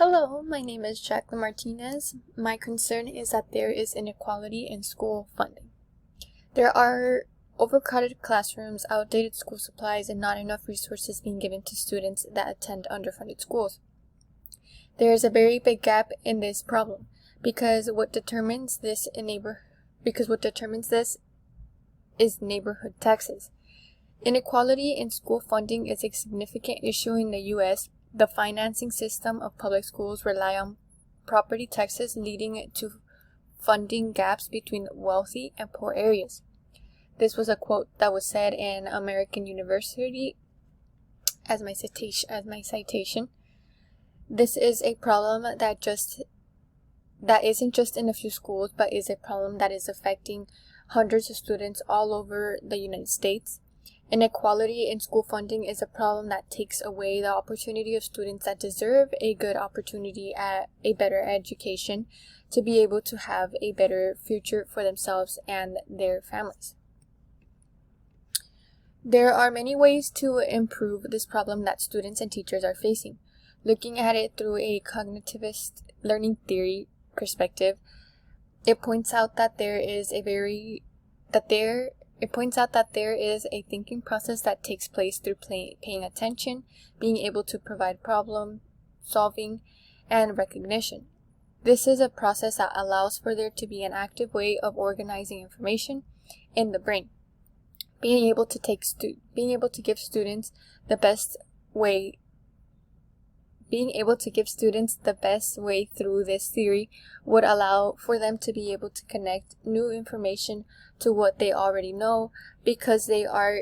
Hello, my name is Jacqueline Martinez. My concern is that there is inequality in school funding. There are overcrowded classrooms, outdated school supplies, and not enough resources being given to students that attend underfunded schools. There is a very big gap in this problem because what determines this is neighborhood taxes. Inequality in school funding is a significant issue in the U.S. The financing system of public schools rely on property taxes, leading to funding gaps between wealthy and poor areas. This was a quote that was said in American University as my citation. This is a problem that isn't just in a few schools, but is a problem that is affecting hundreds of students all over the United States. Inequality in school funding is a problem that takes away the opportunity of students that deserve a good opportunity at a better education to be able to have a better future for themselves and their families. There are many ways to improve this problem that students and teachers are facing. Looking at it through a cognitivist learning theory perspective, it points out that there is a thinking process that takes place through paying attention, being able to provide problem solving, and recognition. This is a process that allows for there to be an active way of organizing information in the brain. Being able to give students the best way through this theory would allow for them to be able to connect new information to what they already know, because they are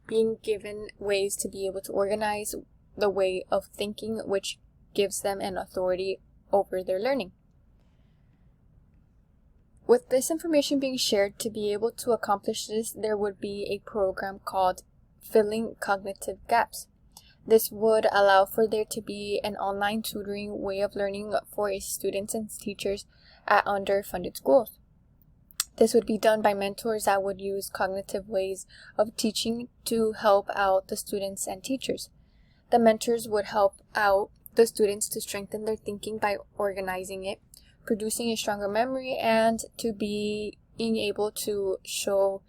being given ways to be able to organize the way of thinking, which gives them an authority over their learning. With this information being shared, to be able to accomplish this, there would be a program called Filling Cognitive Gaps. This would allow for there to be an online tutoring way of learning for students and teachers at underfunded schools. This would be done by mentors that would use cognitive ways of teaching to help out the students and teachers. The mentors would help out the students to strengthen their thinking by organizing it, producing a stronger memory, and to being able to show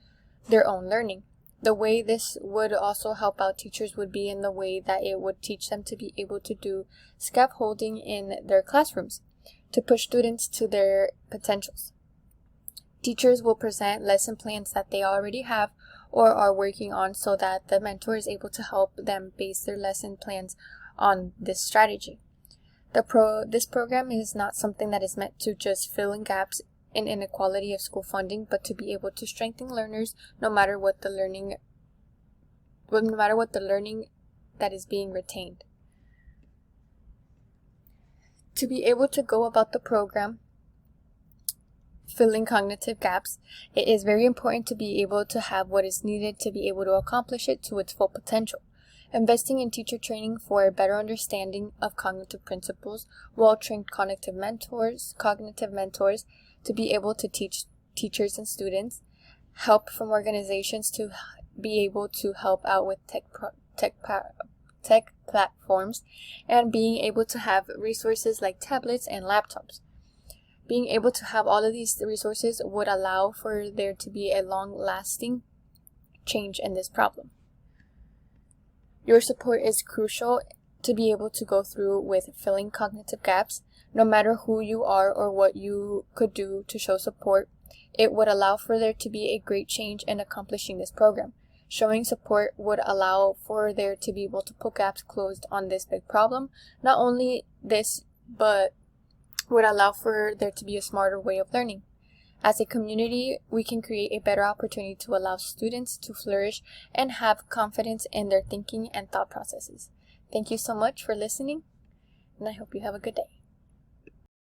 their own learning. The way this would also help out teachers would be in the way that it would teach them to be able to do scaffolding in their classrooms to push students to their potentials. Teachers will present lesson plans that they already have or are working on so that the mentor is able to help them base their lesson plans on this strategy. This program is not something that is meant to just fill in gaps in inequality of school funding, but to be able to strengthen learners no matter what the learning that is being retained. To be able to go about the program filling cognitive gaps, it is very important to be able to have what is needed to be able to accomplish it to its full potential. Investing in teacher training for a better understanding of cognitive principles, well-trained cognitive mentors to be able to teach teachers and students, help from organizations to be able to help out with tech platforms, and being able to have resources like tablets and laptops. Being able to have all of these resources would allow for there to be a long-lasting change in this problem. Your support is crucial to be able to go through with filling cognitive gaps. No matter who you are or what you could do to show support, it would allow for there to be a great change in accomplishing this program. Showing support would allow for there to be multiple gaps closed on this big problem. Not only this, but would allow for there to be a smarter way of learning. As a community, we can create a better opportunity to allow students to flourish and have confidence in their thinking and thought processes. Thank you so much for listening, and I hope you have a good day.